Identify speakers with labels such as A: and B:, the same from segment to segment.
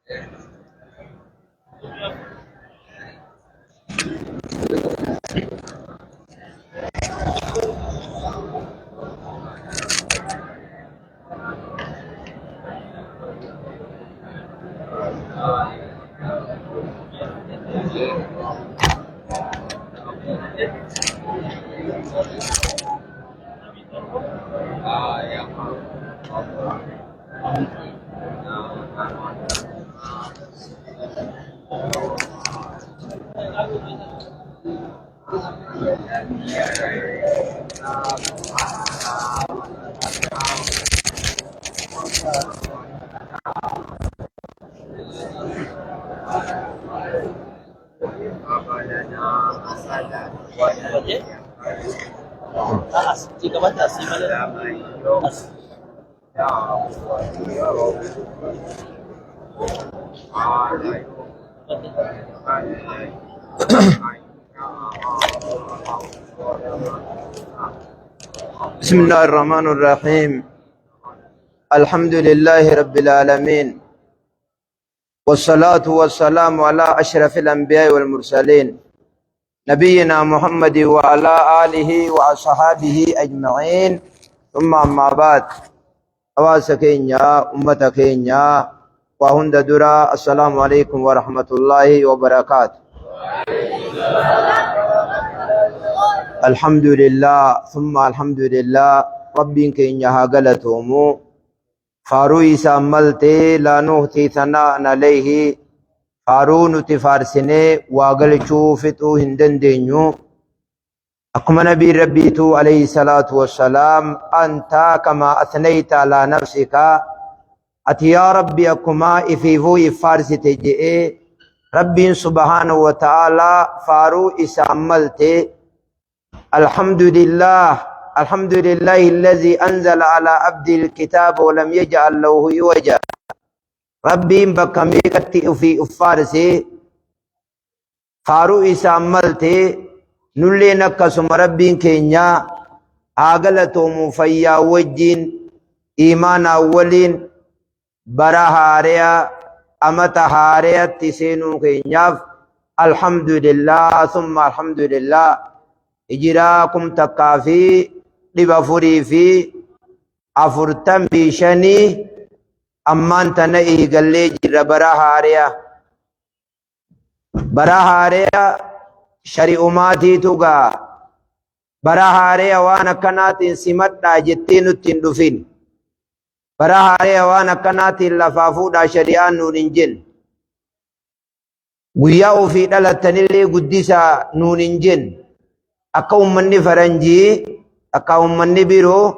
A: Jika baca sih
B: بسم الله الرحمن الرحيم. الحمد لله رب العالمين، والصلاة والسلام على أشرف الأنبياء والمرسلين نبينا محمد وعلى آله وأصحابه أجمعين. ثم أما بعد، أواسكينيا أمتكينيا وهند درا، السلام عليكم ورحمة الله وبركاته. الحمد لله ثم الحمد لله. ربي كينيا هاقلتهم فاروي ساملتي لا نهتي ثناء عليه. فارون تفارسني واقل شوفتو هندن دينيو. أكما نبي ربيتو عليه الصلاة والسلام أنت كما أثنيت على نفسك أتي يا ربي أكما إفيفو إفارس تجئي. ربي سبحانه وتعالى فارو إساملتي. الحمد لله، الحمد لله الذي أنزل على عبد الكتاب ولم يجعل له عوجا. ربي بكميكتي في أفارسي فارو إساملتي. نولي نكسم ربي كينيا آغلتو مفيا وجين إيمان أولين برا هاريا أمت هاريا تسينو كينياف. الحمد لله ثم الحمد لله. إجراكم تقافي لبفري في أفرتم بيشني أمان تنئي قلي جر برا هاريا. برا هاريا شريعماتي توغا. برا هاريا وانا كنات سمت جتين التندفين. برا هاريا وانا كنات اللفافو دا شريعان نورنجن. وياو في دلتن اللي قدسا نورنجن. Akka ummanni faranjii, akka ummanni biroo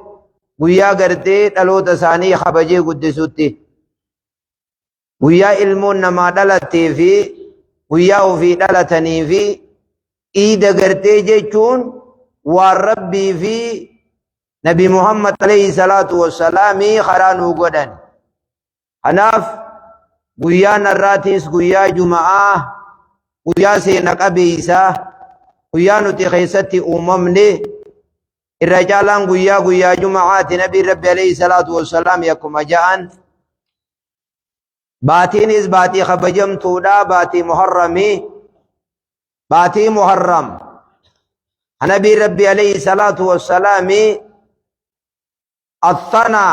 B: guyyaa gartee dhaloota isaanii kabajee guddisutti, guyyaa ilmoon namaa dhalattee fi guyyaa ofii dhalatanii fi iida gartee jechuun waan Rabbii fi Nabi Muhammad alayhi salaatu wassalaamii karaa nuu godhan. Kanaaf guyyaan har'aatiis guyyaa Juma'aa, guyyaa seena qabeeysaa, guyyaa nuti keessatti uumamne irra caalaan guyyaa Jumacaati. Nabi Rabbi alayhi salaatu wassalaam akkuma ja'an baatiinis baatii kabajamtuudha, baatii muharramii. baatii muharram Nabi Rabbi alayhi salaatu wassalaam الثنا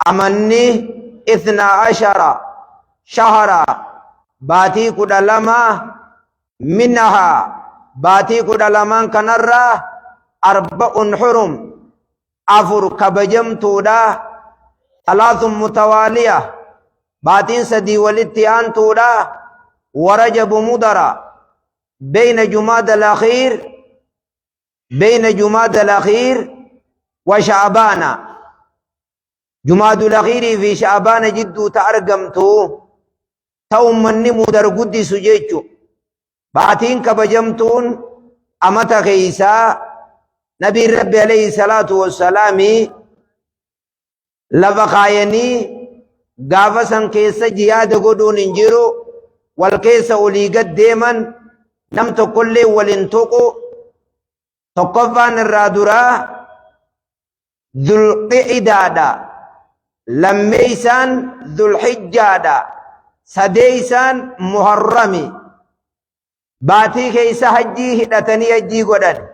B: أمني 12 شهرا باتي كدلما منها باتي كدلمان كنرا 4 حرم أفر كبجم تودا 3 متوالية باتين سدي والاتيان تودا ورجب مدرا بين جماد الأخير وشعبان. جماد الأخير في شعبان جدو تأرقمتو توم مني مدر قدس جيجو باتين كبجمتون أمتا خيسا. نبي ربي عليه الصلاة والسلام لفقايني قافسا كيسا جياد قدون انجرو والكيسا ولي قد ديما نمت كل ولنتقو تقفان الرادرا ذو القعدادا لميسان ذو الحجادا سديسان محرمي باتي كيسا حجي هدتني حجي قدن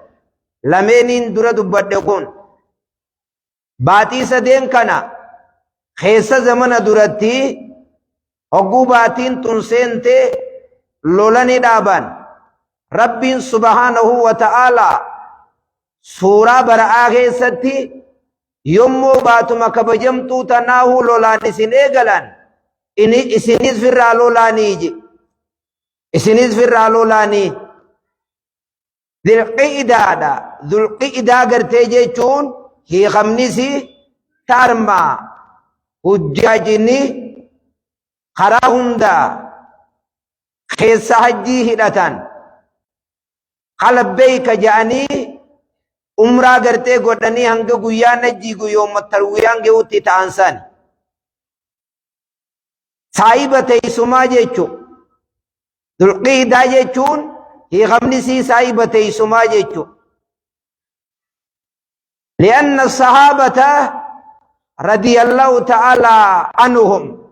B: لمنين درا دبدكون باتي سدين كنا خيسا زمن درتي هقو باتين تنسينتي لولاني دابان رب سبحانه وتعالى سورة برآ خيستي يومو باتو مكبجمتو تناهو لولاني سنيقلان إني إسنيز في الرالولاني جي إسنيز في الرالولاني ذي القئدة قرتي جيشون هي خمنيسي تارما حجاجني خراهم دا خيسا حجي هدتان خلبيك جاني عمرہ کرتے گوڑنی ہنگ گویا نجی گویو مترویان گے اتی تانسان صاحبت ایسما جیچو دلقیدہ جیچون ہی غمنی سی صاحبت ایسما جیچو لأن الصحابة رضي الله تعالى عنهم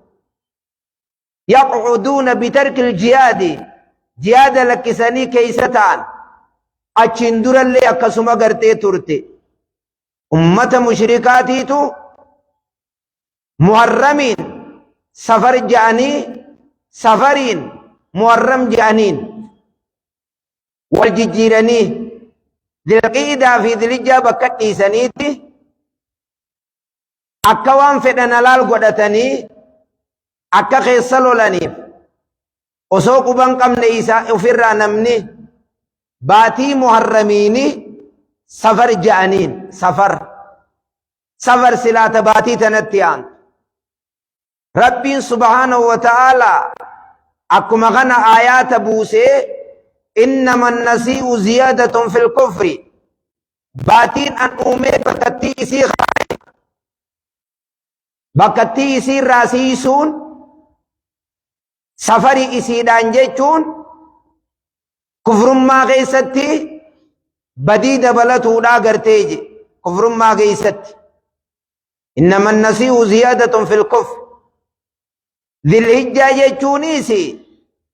B: يقعدون بترك الجهاد جهاد لكساني كيستان اچندر اللي اکسما کرتے ترتے امت مشرکاتی تو محرمین سفر جانی سفرین محرم جانین والججیرنی ذی القیدہ فی ذی الحجہ بکتی سنیتی اکوان فدن علال گوڑتنی اکا خیصلو لنیف اسوکو بنکم نیسا افر نمنی باتي محرميني سفر جانين سفر سلات باتي تنتيان ربي سبحانه وتعالى اكو مغنى آيات بوسي انما النسيء زيادة في الكفر باتين ان اومي بكتي اسي راسيسون سفري اسي دانجيچون كفر ما غيستي بديد بلتودا غرتيج كفر ما غيست انما النسيء زيادة في الكفر ذي الحجة جيچونيسي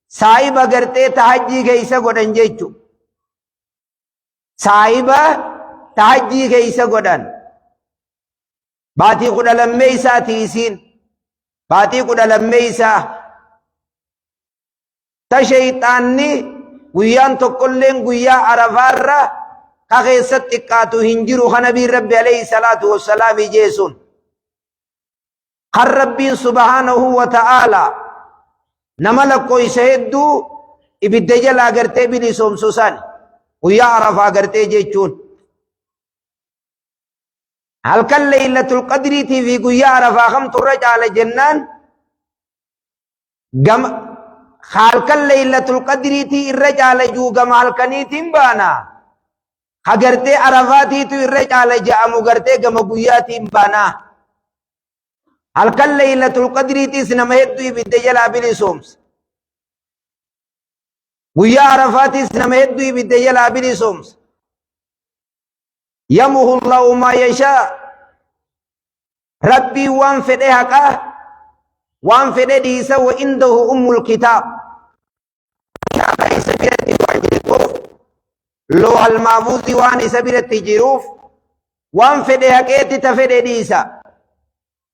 B: صاحب غرتي تحجي غيسا غدن جيچو صاحب تحجي غيسا غدن باتي قد لميسا تيسين باتي قد لميسا تشيطاني گویان تو کلیں گویا عرفار را کغیست اکاتو ہنجرو خنبی رب علیہ السلام جیسون خر ربی سبحانہ وتعالی نملک کوئی سہدو ابد جلا کرتے بلی سومسوسان گویا عرفا کرتے جیچون حلکل لیلت القدری تھی وی گویا عرفا خم ترجال جنان گم خالق الليلة القدر تي الرجال جو جمال كنيتين بانا خغرتي عرفاتي تو الرجال جاء مغرتي جمبوياتي بانا خالق الليلة القدر تي سنمهدو بالدجال بلي سومس ويا عرفاتي سنمهدو بالدجال بلي سومس يمه الله ما يشاء ربي وان فدهك وان فديسا وعنده الكتاب لو المحفوظ وان سبيرت جروف وان فدهك تفديسا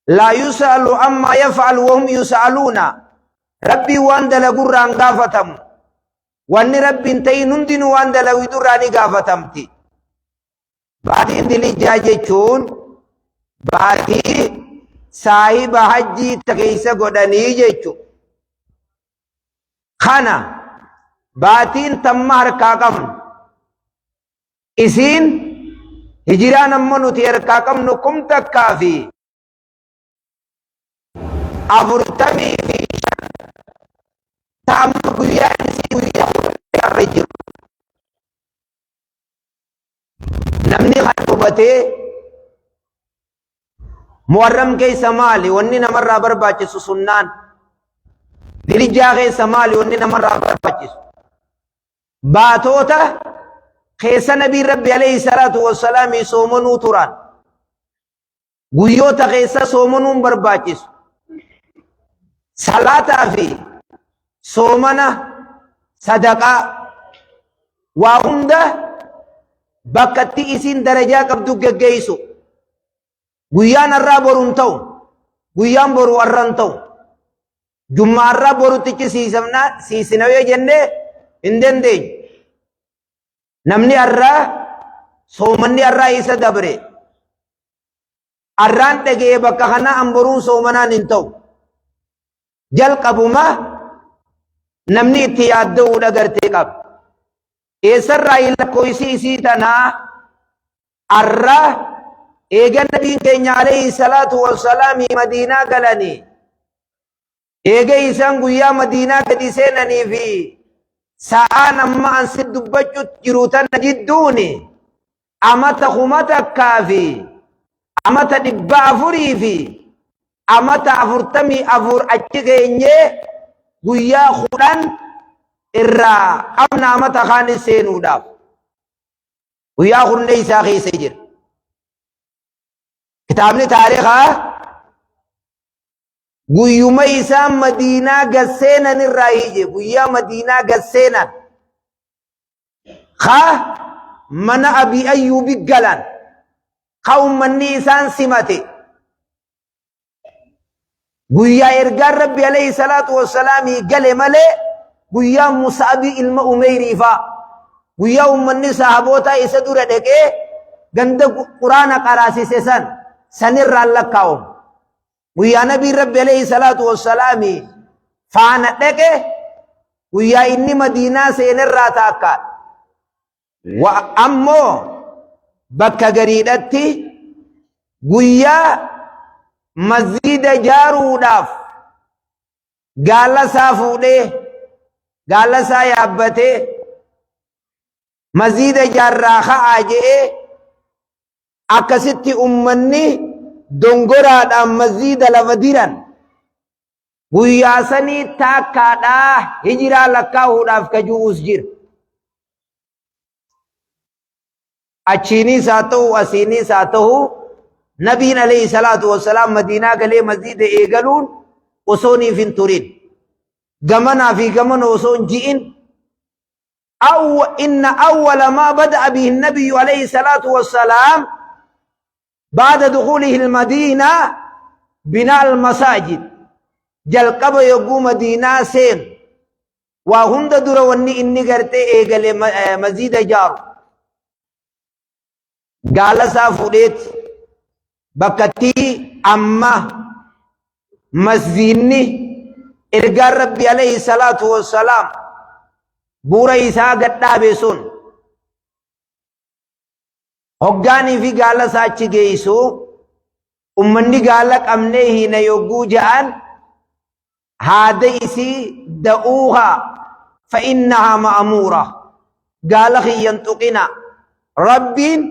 B: لا يسأل عما يفعل وهم يسألون ربي وان دلغور ران غافتم وان ربي انتي نندن وان دلغو دراني غافتمتي باتي دلي جاجچون باتي صاحب حجی تکیسا گوڑنی جیچو خانا باتین تمہر کاکم اسین ہجران امنو تیر کاکم نکم تک کافی افرتمی فی تام گویان سی گویان رجل نمنی خطوبتے محرم کے سمالی ونی نمر رابر باچسو سنان دلی جاگے سمالی ونی نمر رابر باچسو باتوتا خیسا نبی رب علیہ السلام سومنو تران گویوتا خیسا سومنو برباچسو salataa fi soomana sadaqaa waa hunda bakkatti isin darajaa qabdu geggeessu. Guyyaan har'aa boruun ta'u, guyyaan boru har'aan ta'u, jummaa har'aa borutichi siisina yoo jennee hin dandeenyu. Namni har'aa soomanni har'aa isa dabre. Har'aan dhagee bakka kana an boruun soomanaan hin ta'u. Jalqabuma namni itti yaadda'uudha gartee qaba. Eessarraa hin lakkoofsi isii tanaa har'aa eega nabiin keenya alayhi salaatu wassalaam Madiinaa galanii eega isaan guyyaa Madiinaa gadi seenanii fi sa'aan amma ansi dubbachuu jiru tana jidduuni amata kuma takkaa fi amata 400 fi amata 44 achi geenyee guyyaa 10 irraa qabna amata kaan seenuudhaaf guyyaa 10 isaa keessa jira. Kitaabni taariikhaa guyyuma isaan Madiinaa gasseenan irraa hije guyyaa Madiinaa gasseenan ka mana Abii Ayyuubi galan ka ummanni isaan simate guyyaa ergaan Rabbi alayhi salaatu wassalaamii gale malee guyyaa Musaabii ilma Umeyrii fa'a guyyaa ummanni sahaboota isa dura dhaqee ganda quraana qaraasise sanirraan lakkaa'uun guyyaa nabii Rabbi alayhi salaatu wassalaamii faana dhaqe guyyaa inni Madiinaa seenerraa taakka ammoo bakka gariidhatti guyyaa masjiida jaaruudhaaf gaalasaa fuudhee gaalasaa yaabbatee masjiida jaarraa ka'aa je'ee akkasitti ummanni dongoraadhaan masjiida lafa diran guyyaa sanii taakkaadhaa hijiraa lakkaa'uudhaaf kaju'us jira. Achiinis haa ta'u asiinis haa ta'u nabiin alayhi salaatu wassalaam Madiinaa galee masjiida eegaluun osooniif hin turin gamanaa fi gamana osoo hin ji'in إن أول ما بدأ به النبي عليه الصلاة والسلام بعد دخوله المدينة بناء المساجد جلقب يقوم مدينة سين وهند دروني إني قرتي إيقل مزيد جار قال سافريت بكتي أما مسجدني إرقى ربي عليه الصلاة والسلام بورا إساء قد دابسون hoggaanii fi gaala saachi geessu ummanni gaala qabnee hina yogguu ja'an haada isii da'uuhaa fa innahaa ma'amuura gaala kiyyan tuqina rabbiin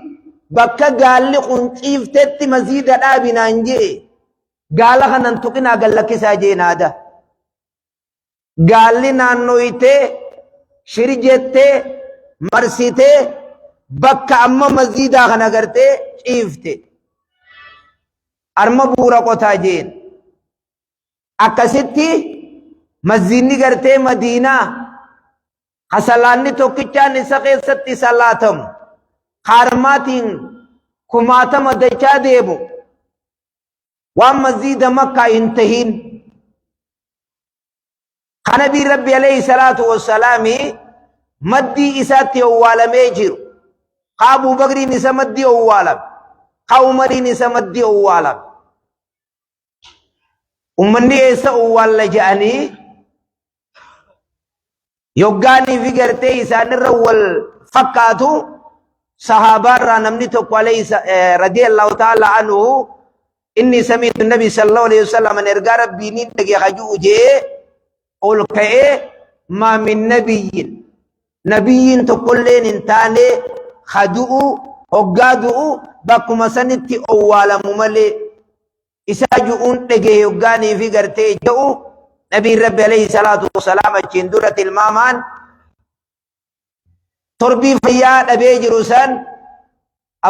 B: bakka gaalli qunciiftetti masjiida dhaabinaan je'e gaala kanan tuqinaa gallakkisaa jeenaada gaalli naannoytee shirjettee marsitee bakka amma masjiidaa kana gartee ciifte arma buura qotaa jeen akkasitti masjiidni gartee Madiinaa hasalaanni tokkichaan isa keessatti salaatamu harmaatiin kumaatama dachaa deemu waan masjiida Makkaa hin tahin Nabii Rabbi alayhi salaatu wassalaami maddii isaatti owwaalamee jiru Abu Bakrin isa maddii owwaalame Umarin isa maddii owwaalame ummanni eessa owwaalla jedhanii yoggaanii fi gartee isaanirra wal fakkaatu sahabaarraa namni tokko radiyallahu ta'ala anhu inni samiitu nabi sallallahu alayhi wasallam ergaa rabbiin dhagee hajuu jee ol ka'ee maa min nabiyyin tokkolleen hin taane hadu'u hoggaa du'u bakkuma sanitti owwaalamu malee isaa ju'uun dhagee hoggaanii fi gartee jedhu nabiin rabbi alayhi salaatu wassalaam achiin dura tilmaamaan torbii fayyaa dhabee jiru san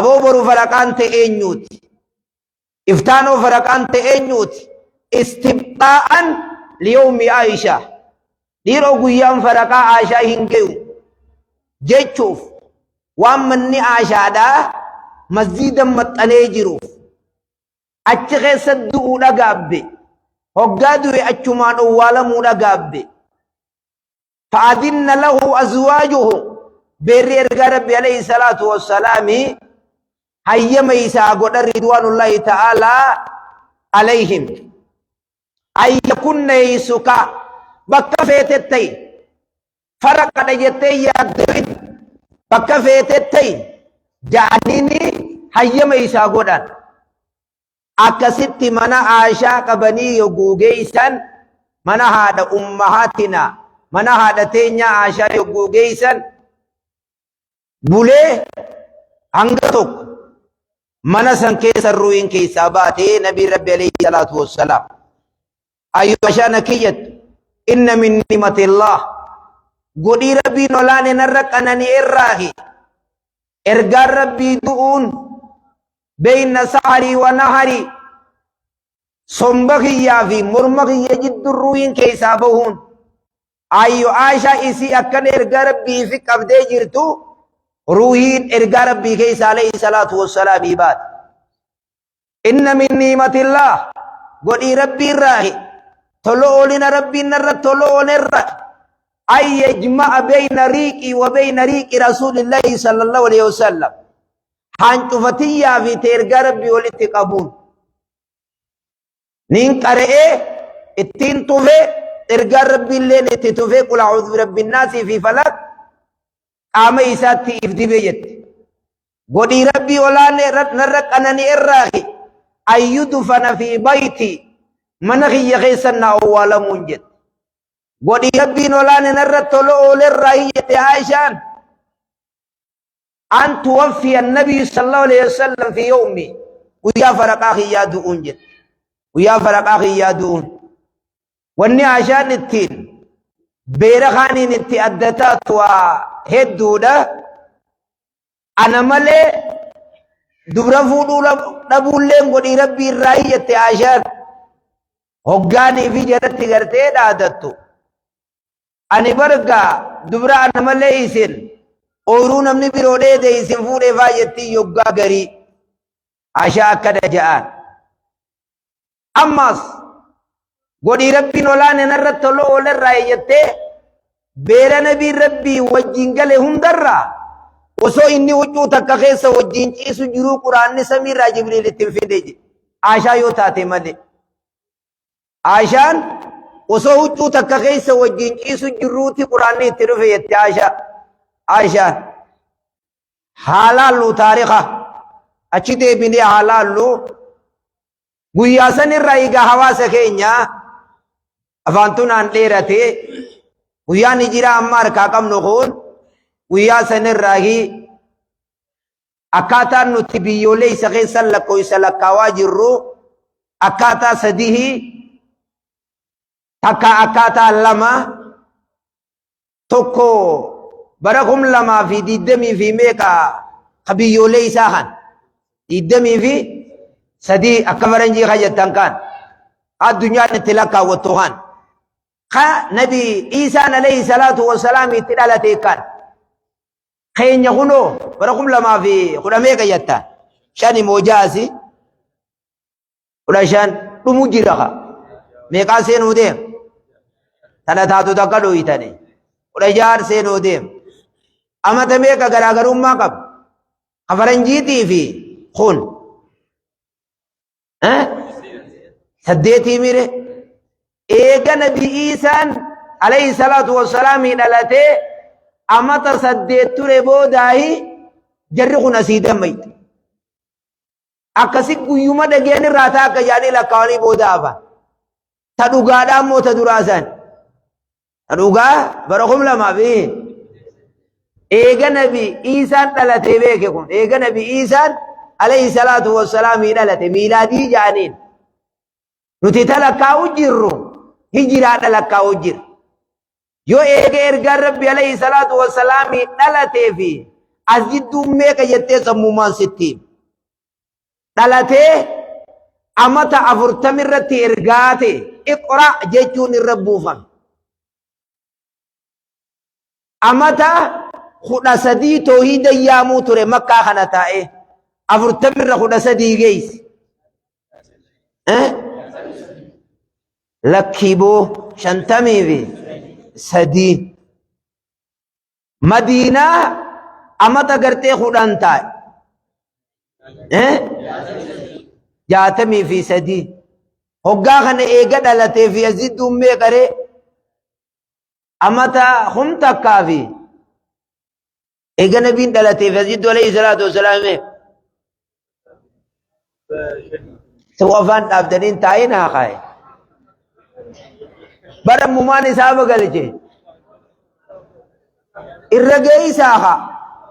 B: aboo boru faraqaan ta'e eenyuuti iftaanoo faraqaan ta'e eenyuuti istibxaa'an ليوم عائشة ديرو قيام فرقا عائشة هنكيو جيتشوف وامني عائشة دا مسجدا متنجروف أتخي صدقوا لقابي هقادوا أتشمان أولا مولا قابي فأذن له أزواجه برير ربي عليه الصلاة والسلام هيا ميسا قد رضوان الله تعالى عليهم أي يكون يسوكا بكا فيتتي فرق نجتي يقدرين بكا فيتتي جانيني هيا ميسا قدان أكست منا عائشة كبني يقوغيسان منا هذا أمهاتنا منا هذا تينيا عائشة يقوغيسان بولي أنغتوك منا سنكيس الروين كيساباتي نبي ربي عليه الصلاة والسلام أيها شانكيت إن من نعمة الله قولي ربي نولاني نرك أنني إراهي إرقار ربي دؤون بين سحري ونهري صنبخي في مرمخي يجد الروين كيسابهون أيها عائشة إسي أكن إرقار ربي في قبضي جرتو روحين إرقى ربي كيس عليه الصلاة والسلام عباد إن من نعمة الله قل ربي الراهي طلعوا لنا ربي نرى طلعوا نرى أي يجمع بين ريقي وبين ريق رسول الله صلى الله عليه وسلم حانت فتيا في ترقى ربي والاتقابون ننقرئ التين توفي إرقى ربي اللين اتتوفي قل أعوذ برب الناس في فلك قام إساتي إفدبيت قولي ربي ولا نرك أنني إراهي أن يدفن في بيتي منخي يخيسنا أولا منجد قولي ربي ولا نرك طلعوا للرهية عائشان أن توفي النبي صلى الله عليه وسلم في يومي ويا فرق أخي يادون جد ويا فرق أخي يادون واني عشان التين بيرخاني نتي أدتات وهدودا أنا مالي دبرا فودو نبولين قولي ربي الرأية عشان هقاني في جرتي غرتي دادتو أني برقا دبرا أنا مالي إسن أورو نمني برودي دي إسن فودي فايتي يقا غري عشاء كده جاء أماس قولي ربي نولاني نرد طلعوا للرأية بير نبي ربي وجين قالهم درا وسو إني وجو تكخيس وجين إيسو جرو قرآن سمير جبريل التنفيدي عائشة يوتاتي مالي عائشان وسو وجو تكخيس وجين إيسو جرو تي قرآن التنفيدي عائشة حالالو تاريخة أچيته بني حالالو قياسن الرأيقا حواسة كينيا أفانتون عن ليرتي ويا نجرا أمار كاكم نخون ويا سنر راهي أكاتا نتبيو لي سخي سلقو يسلقا واجرو أكاتا سديه تكا أكاتا لما توكو بركم لما في ديدمي في ميكا خبيو لي ساخن ديدمي في سدي أكبرنجي خجتان كان الدنيا نتلقى وطوهان خا نبي عيسى عليه الصلاة والسلام تلالتي كان خين يغنو برقم لما في قداميك يتا شاني موجاسي ولا شان رمجرها ميقا سينو ديم تنتاتو تقلو يتاني ولا جار سينو ديم أما تميكا غراغر أمما قب خفرنجيتي في خون سديتي ميري إيجا نبي إيسان عليه الصلاة والسلام إلالته أما تصديت ربو داهي جرقو نسيدا ميت أكسي قيوما دقياني راتا كجاني لكاوني بودافا تدوغا دامو تدراسان تدوغا برخم لما فيه إيجا نبي إيسان دلته بيككم إيجا نبي إيسان عليه الصلاة والسلام إلالته ميلادي جانين نتتلقى وجرو هجرات لك وجر يو إرقى ربي عليه الصلاة والسلام نلتي في أزجد ميك يتي سمومان ستين نلتي أمتا أفرتمرتي إرقاتي اقرأ جيتون الربوفا أمتا خدا سدي توحيد يامو تري مكة خنتائي أفرتمر خدا سدي جيس لكيبو شنتمي في سدي مدينة أمتا قرتي خدا انتائي جاتمي في سدي هقا خن ايغا دلته في يزيد امي قري امتا هم تكافي ايغا نبي دلته في يزيد عليه الصلاه والسلام سوافان ابدين تاينا خاي بر ممان صاحب گلچه الرگئی ساخا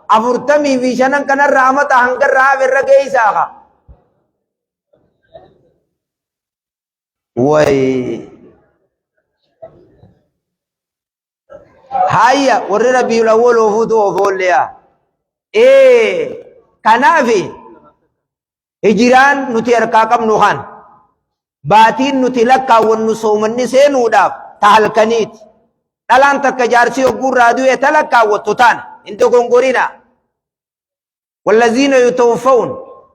B: افرتمی في شنن كن رحمت هنگر راه الرگئی ساخا وي هيا ور ربي الاول وفوتو وفوليا كنافي هجران نتي اركاكم نوخان باتين نتي لكا ونسومني سينو داف تهلكنيت دلان تك جارسي وقور رادو يتلكا وتوتان انتو غونغورينا والذين يتوفون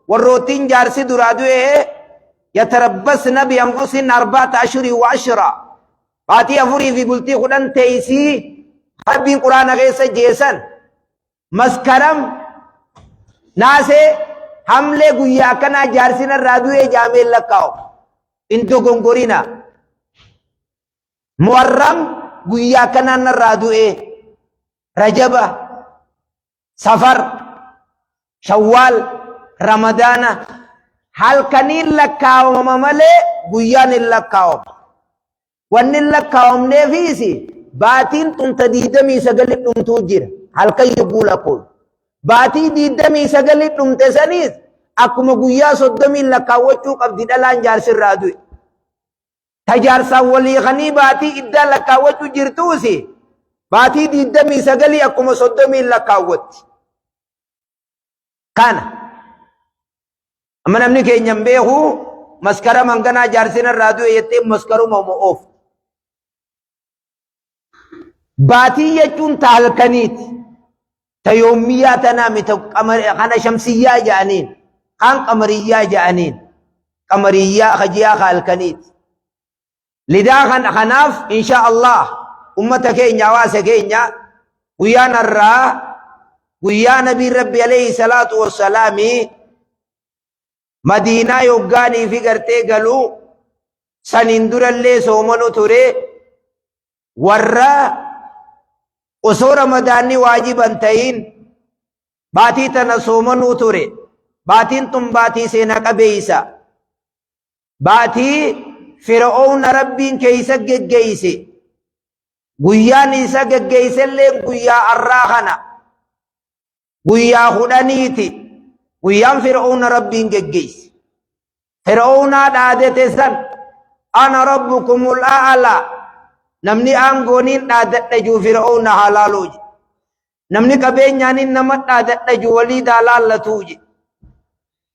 B: والروتين جارسي درادو يتربصن بأنفسهن 4 أشهر و10 باتي أفوري في بلتي خدان تيسي خبين قرآن غيسا جيسن مسكرم ناسي حملے گویا کنا جارسين الرادوئے جامل لکاو انتو گنگورینا محرم گویا کنا الرادوئے رجب سفر شوال رمضان hal kanin lakkaawama malee guyyaan hin lakkaawama. Wanni hin lakkaawamnee fi baatiin tunta 29 dhumtuu jira. Halkan yogguu lakkoon. Baatii 29 dhumte saniis akkuma guyyaa 30 lakkaawwachuu qabdi dhalaan jaarsirraa du'e. Tajaarsaan walii kanii baatii iddaa lakkaawwachuu jirtuusi baatii 29 akkuma 30 lakkaawwatti. Kana. Amma namni keenya hin beeku maskara manganaa jaarsina irraa du'e jettee maskaruma mo'oof. Baatii jechuun ta halkaniiti. Ta yoomiyyaa tanaa miti kana shamsiyyaa jedhaniin kan qamariyyaa jedhaniin qamariyyaa kajiyaa ka halkaniiti. Lidaa kanaaf insha Allah ummata keenya hawaasa keenya guyyaan irraa guyyaa nabii rabbi alayhi salaatu wassalaamii Madinaa yoggaanii fi gartee galuu saniin durallee soomanu ture warra osoo ramadaanni waajiban ta'in baatii tana soomanuu ture. Baatiin tun baatii seena qabeeysa. Baatii Fir'aawna rabbiin keeysa geggeeyse. Guyyaan isa geggeeysellee guyyaa arraa kana. Guyyaa 10 Guyyaan Fir'aawna rabbiin geggeeyse. Fir'aawnaa dhaadete san ana rabbukumul a'la. Namni aangooniin dhaadadha juu Fir'aawna halaaluu je. Namni qabeenyaanin nama dhaadadha juu walii daalallatuu je.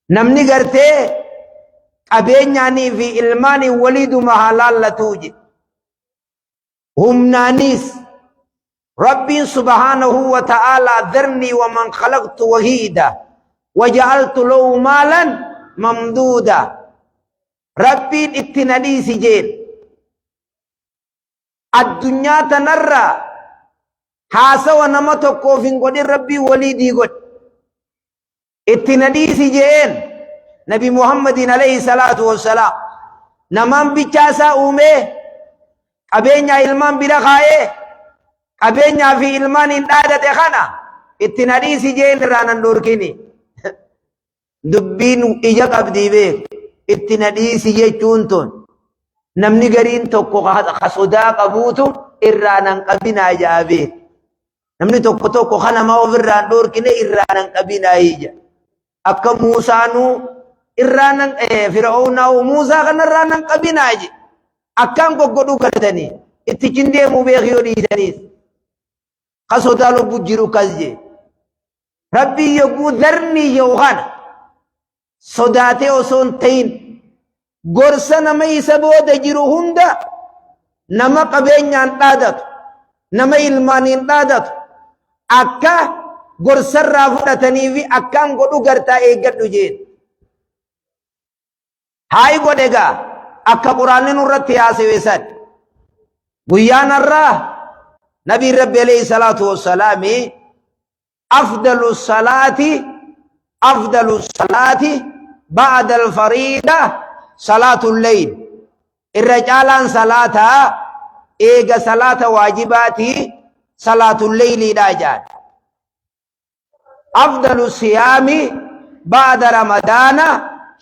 B: Namni gartee qabeenyaanii fi ilmaanii waliiduma halallatuu je. Humnaanis Rabbiin subhaanahu wa ta'ala dharni wa man khalaqtu wahiida وجعلت له مالا ممدودا ربي اتنادي سجين الدنيا تنرى حاسا ونمتو كوفين قد ربي وليدي قد اتنادي سجين نبي محمد عليه الصلاة والسلام نمان بچاسا اومي قبينيا علمان برخائي قبينيا في علمان اندادة خانا اتنادي سجين رانا نوركيني dubbiin ija qabdii beek itti nadhiisi jechuun tun namni gariin tokko sodaa qabuutu irraa nan qabinaa jaa beek namni tokko kanama ofirraan dhoorkine irraa nan qabinaa ija akka Muusaanuu irraa nan Fir'aawnaa Muusaa kanarraa nan qabinaa je akkaan goggodhuu galatanii itti cindeemuu beek yoo dhiisaniis ka sodaa lubbu jiru kas je rabbii yogguu dharni yoo kana sodaatee osoo hin ta'in gorsa nama isa booda jiru hunda nama qabeenyaan dhaadatu nama ilmaaniin dhaadatu akka gorsarraa fudhatanii fi akkaan godhu gartaa eeggadhu jeen haay godhegaa akka quraanni nurratti haasawesan guyyaan irraa nabii rabbi alayhi salaatu wassalaami afdalu salaati ba'da al-fariida salaatul layl irra caalaan salaataa eega salaata waajibaati salaatul layliidha jaan afdalu siyaami ba'da ramadaana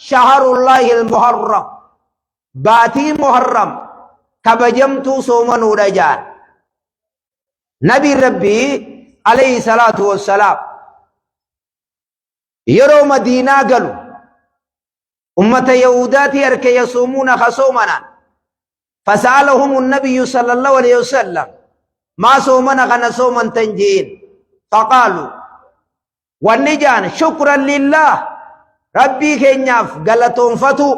B: shaharullahi al-muharram baatii muharram kabajamtuu soomanuudha jaan nabii rabbii alayhi salaatu wassalaam yeroo madiinaa galu ummata yahudaati arke yasuumuuna khasoomanaan فسألهم النبي صلى الله عليه وسلم ما صومنا كان صوما تنجين فقالوا والنجان شكرا لله ربي كينياف غلطون فتو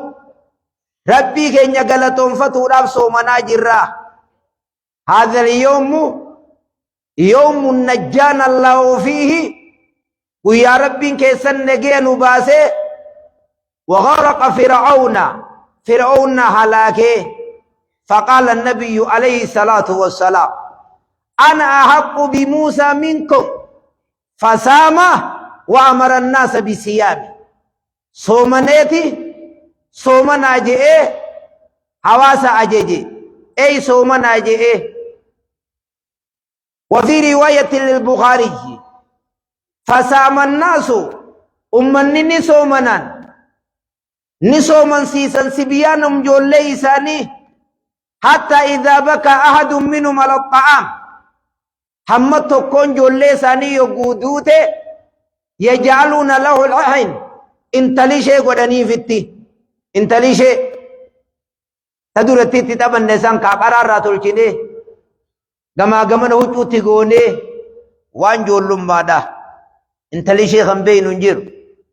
B: ربي كينيا غلطون فتو راب صومنا جرا هذا اليوم يوم نجانا الله فيه ويا ربي كيسن نجين باسه وغرق فرعون هلاكه فقال النبي عليه الصلاة والسلام أنا أحق بموسى منكم فسام وأمر الناس بصيام صومنا أجئ حواس أجئ أي صومنا أجئ وفي رواية للبخاري فسام الناس أمني نسومن سيسن سبيانم جولي إساني حتى إذا بكى أحد منهم على الطعام همت تكون جولي ساني يقودوته يجعلون له العين انتلي شيء قدني فتي انتلي شيء تدورتي تتبن نسان كاقرار راتول چنه غما نوچو تيغونه وان جولم بادا انتلي شيء خمبين ننجر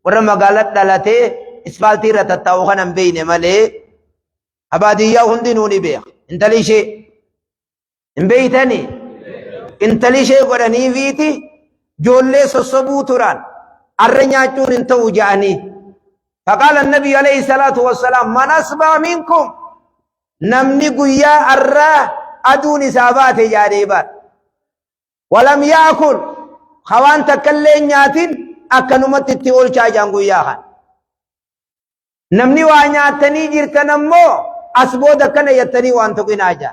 B: ورما غالت دلته اسفالتي رتتاو خنم بين ملي أبادية هندنوني بيخ انت لي شيء انبيتني انت لي شيء قراني فيتي جولي سصبو تران الرنياتون انتو جاني فقال النبي عليه الصلاة والسلام من أصبح منكم نمني قيا الرا أدوني سابات جاريبات ولم يأكل خوان تكلين نياتين أكنمت التئول شاجان قياها نمني وانياتني جرتنمو أسبودا كان يتني وانتو كناجا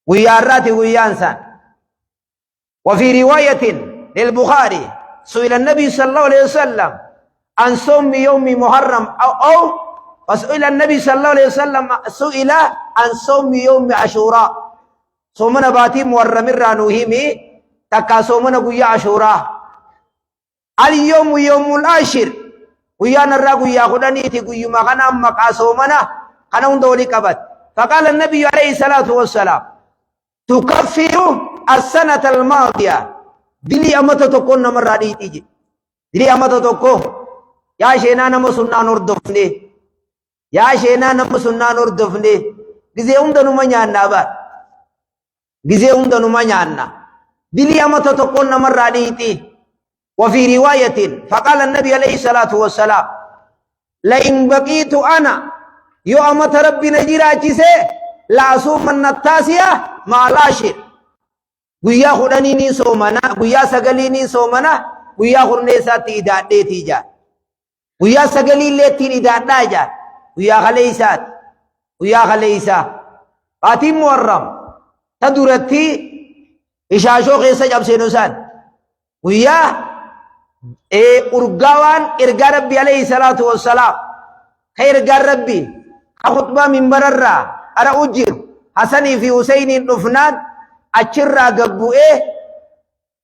B: وياراتي ويانسان وفي رواية للبخاري سئل النبي صلى الله عليه وسلم عن صوم يوم محرم أو فسئل النبي صلى الله عليه وسلم سئل عن صوم يوم عاشوراء صومنا باتي محرم الرانوهيمي تكا صومنا قيا عاشوراء اليوم يوم العاشر ويانا الرقو ياخدني تقوي مغانا مقا صومنا أنا دولي كبت فقال النبي عليه الصلاة والسلام تكفر السنة الماضية دلي أمتا تكون مرة دي تيجي دلي أمتا تكون يا شينا نمو سنة نردفني يا شينا نمو سنة نردفني gize hunda numa nyaanna ba gize hunda numa nyaanna dili amata tokkon namarraa dhiiti وفي رواية فقال النبي عليه الصلاة والسلام لئن بقيت أنا يوم ربي نجراجسه لا أصومن التاسية مع العاشر ويا خدني صومنا ويا سقليني صومنا ويا خرنيسا تيداد تيجا ويا سقلي لتي إداد داجا ويا خليسات فاتي محرم تدورتي إشاشو خيسا جب سينوسان ويا urgawan irga rabbi alayhi salatu wassalam khair rabbi khutba minbararra ara ujir hasani fi husainin dufnan achirra gabbu'e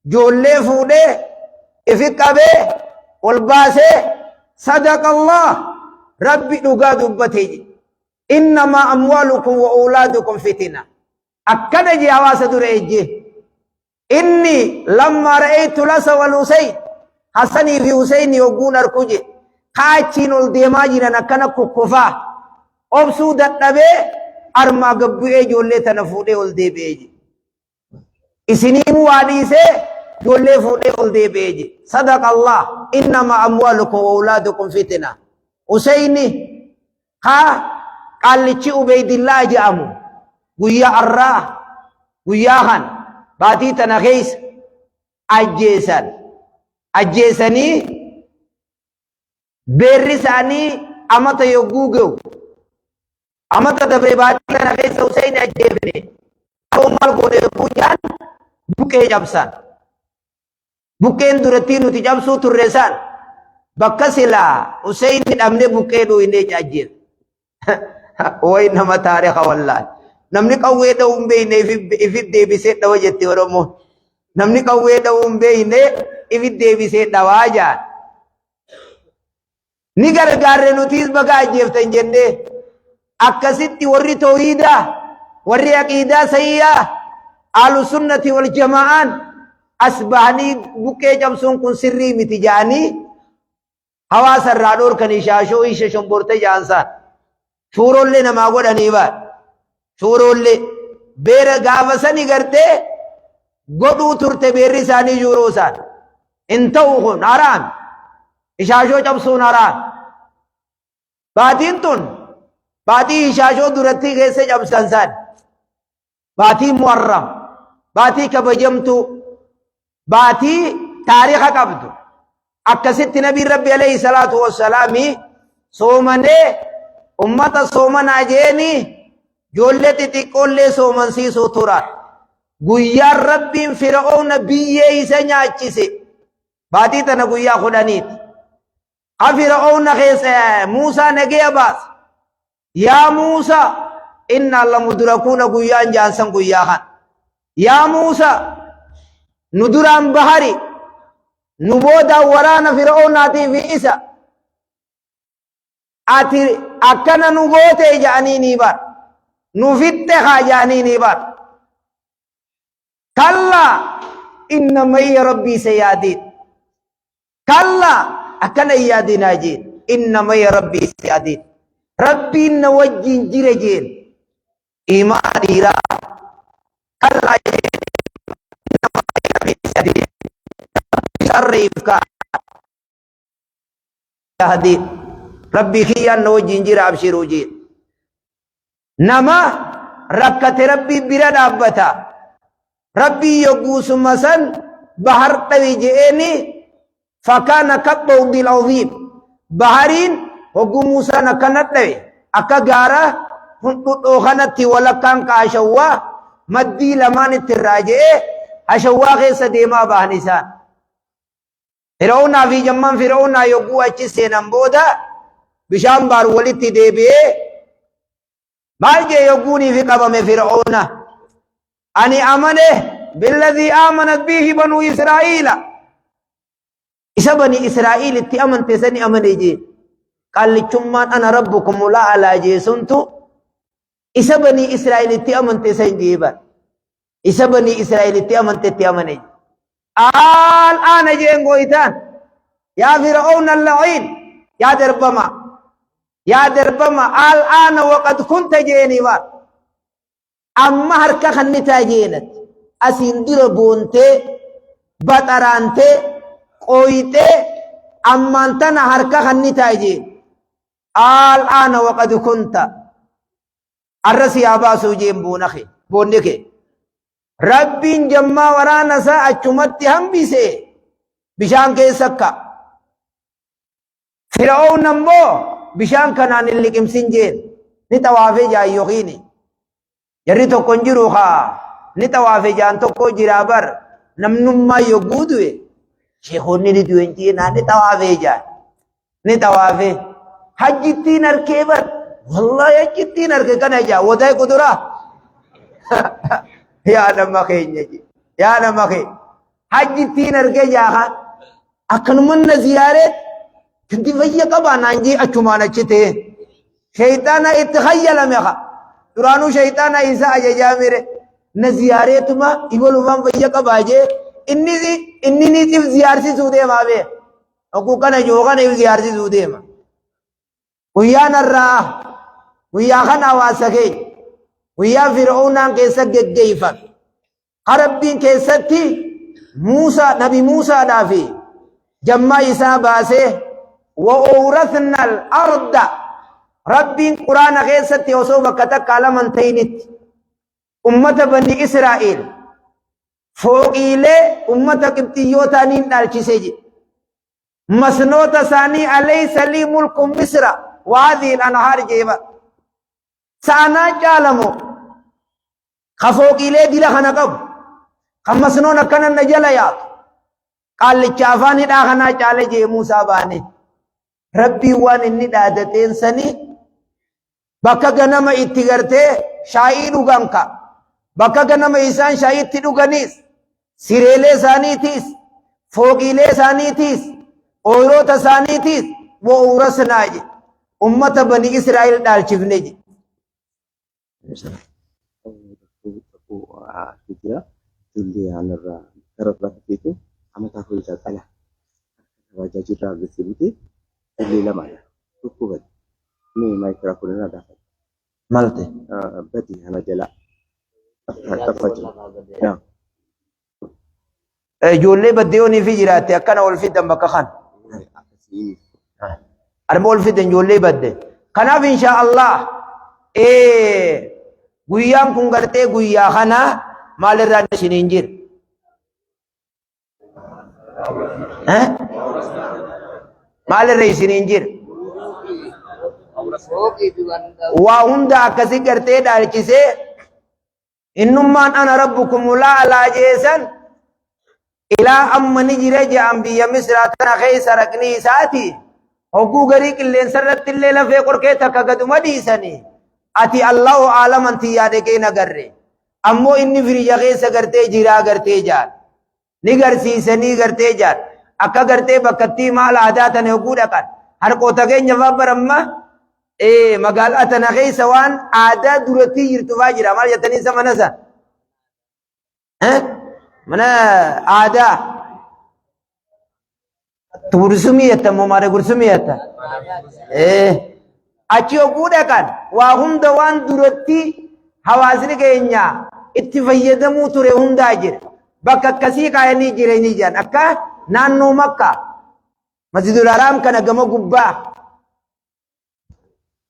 B: jolle fude ifiqabe walbase sadaqallah rabbi duga dubbate innama amwalukum wa auladukum fitna akkada ji hawasa dureje inni lamma ra'aytu lasa wal husayn حسني في حسين يقول أركوجي كاتين الدماجنا نكنا كوكوفا obsuu dadhabee armaa gabbu'ee ijoollee tana fuudhee ol deebi'ee je. Isiniin waa dhiisee ijoollee fuudhee ol deebi'ee je. Sadaqa Allah innama amwaalukum wa awlaadukum fitna. Useyni haa qaallichi Ubeydillaa jedhamu guyyaa arraa guyyaa kan baatii tana keessa ajjeesanii beerri isaanii amata yogguu ga'u amata dabre baatii kana keessa Useyni ajjeefne maal godhe yogguu jaan buqqee cabsan. Buqqeen duratti nuti cabsuu turre san bakka silaa Useyni dhabne buqqee dhuyinee ajjeef. Way nama taariqa wallahi. Namni qawwee dha'uu hin beekne ifit deebisee dhawa jetti Oromoon. Namni qawwee dha'uu hin beekne ifit deebisee dhawaa jaan. Ni gargaarre nutiis baga ajjeeftan jennee akkasitti warri tawhiidaa warri aqiidaa sayyaa ahlu sunnati wal jamaa'aan asbahanii buqqee cabsuun kun sirrii miti jaanii hawaasa irraa dhoorkanii shaashoo isha shomborte jaansaan shuurollee namaa godhanii baat shuurollee beera gaafa sani gartee godhuu turte beerri isaanii shuuroo isaan hin ta'u kun haraam ishaashoo cabsuun haraam. Baatiin tun baatii ishaashoo duratti keessa cabsan san baatii muharram baatii kabajamtu baatii taariika qabdu akkasitti nabiin rabbi alayhi salaatu wassalaami soomanee ummata soomanaa jeeni ijoollee xixiqqoollee soomansiisuu turan. Guyyaan rabbiin Fir'aawna biyyee isa nyaachise baatii tana guyyaa 10 Fir'aawna keessa Muusaa nagee baas yaa Muusaa inna lamudrakuuna guyyaan jaansan guyyaa kan yaa Muusaa nu duraan bahari nu boodaan waraana Fir'aawnaatii fi isa ati akkana nu goote jedhanii ni bar nu fitte haa jedhanii ni bar kallaa inna mayya rabbii sayaadiin kallaa akkana yaadinaa jeen inna mayya rabbii sayaadiin rabbiin na wajjin jire jeen imaa dhiiraa kallaa jeen inna mayya rabbii sayaadiin sarriif kaa yaadiin rabbii kiyyaan na wajjin jira abshiruu jeen nama rakkate rabbii bira dhaabbata rabbii yogguu summa san bahar dhawi je'eeni fakkaana kabbawdil awziim bahariin hogguu Muusaan akkana dhawe akka gaara hundhudhoo kanatti walakkaan ka ashawwaa maddii lamaan itti irraa je'e ashawwaa keessa deemaa bahan isaan. Fir'aawnaa fi jammaan Fir'aawnaa yogguu achi seenan booda bishaan baar walitti deebi'ee maal jee yogguunii fi qabame Fir'aawna ani amane billadhii aamanat bihi banuu Israa'iila isa bani Israa'iil itti amante sani amane jee qallichummaan ana rabbukum la'alaa jeesuntu isa bani Israa'iil itti amante san jeeban isa bani Israa'iil itti amante itti amane ana jeen gooytaan yaa Fir'aawna al-la'iin yaa darbama al'aana waqad kunta jeeni bar amma harka kannitaa jeenat asiin dura boontee baxaraantee qooyitee ammaan tana harka kannitaa jeen al'aana waqad kunta arras yaa baasuu jeen boonni kee rabbiin jammaa waraana isaa achumatti hambise bishaan keessa akka Fir'aawna immoo bishaan kanaan hin liqimsin jeen ni tawaafee jaayyokiini jarri tokko hin jiru haa ni tawaafee jaan tokko jiraa bar namnummaa yogguu du'e sheekonni ni du'e jeenaa ni tawaafee jaan ni tawaafee hajjittiin harkee bar wallahi hajjittiin harkee kana jaa wadaa kuduraa yaa nama keenya yaa nama kee hajjittiin harkee jaa akkanuman na ziyaareet kinti fayya qabaa naan jee achumaan achi ta'e shayxaana itti khayyalame duraanuu shayxaana isa ajajaa mire na ziyaareetuma ibalumaan fayya qabaa jee inni ni if ziyaarsisuu deemaa bee ogguu kana joo kana if ziyaarsisuu deema guyyaan irraa guyyaa kana hawaasa keenya guyyaa fir'aunaan keessa geggeeffame harabbiin keessatti Muusaa nabi Muusaadhaa fi jammaa isaa baasee wa awrathna al-arda rabbiin quraana keessatti osoo bakka takka laman ta'initti ummata bani Israa'el fooqiilee ummata qibxiyyootaaniin dhaalchisee jedhe مسنوت ثاني أليس لي ملك مصر وهذه الأنهار جيبا سانا جالمو خفوق إليه دي لخنا قب خمسنون كان النجل يا قال للشافاني داخنا جالي جي موسى باني ربي وان إني دادتين سني بكا غنم اتغرته شايد وغنكا بكا غنم إسان شايد تدوغنيس سيريلي ثاني تيس فوقيلي ثاني تيس اوروتا ثانيتيس वो उरसना जी उम्मत बनी इस्राइल डाल चिवने जी
A: kira julli anarra karabra itu amat aku bisa tanya wajah citra bersebut julli lama ya cukup ini microphone ada
B: malte
A: berarti anak jela apa ya
B: ijoollee baddeewwanii fi jiraatte akkana ol fiddan bakka kan arma ol fiddan ijoollee badde kanaaf insha Allah guyyaan kun gartee guyyaa kana maalirraa isiniin jira maalirra isiniin jira waa hunda akkasi gartee dhaalchisee innummaan ana rabbukum la'alaa jeesan ilaa amma ni jire je'an biyya misraa tana keessa raqni isaati hogguu garii qilleensa irratti illee lafee qorkee takka gaduma dhiisanii ati Allahu aalaman tiyyaade kee nagarre ammoo inni firija keessa gartee jiraa gartee jaan ni garsiisanii gartee jaan akka gartee bakkattii maal aadaa tana hogguu dhaqan harqoota keenya babbaramma magaalaa tana keessa waan aadaa duratti jirtu faa jira maal jettanii isa mana san mana aadaa tursumiyata moo maare gursumiyata achi hogguu dhaqan waa hunda waan duratti hawaasni keenya itti fayyadamuu ture hundaa jira bakka akkasii kaayanii jireenyi jiran akka naannoo Makka Masjidul Haraam kana gama gubbaa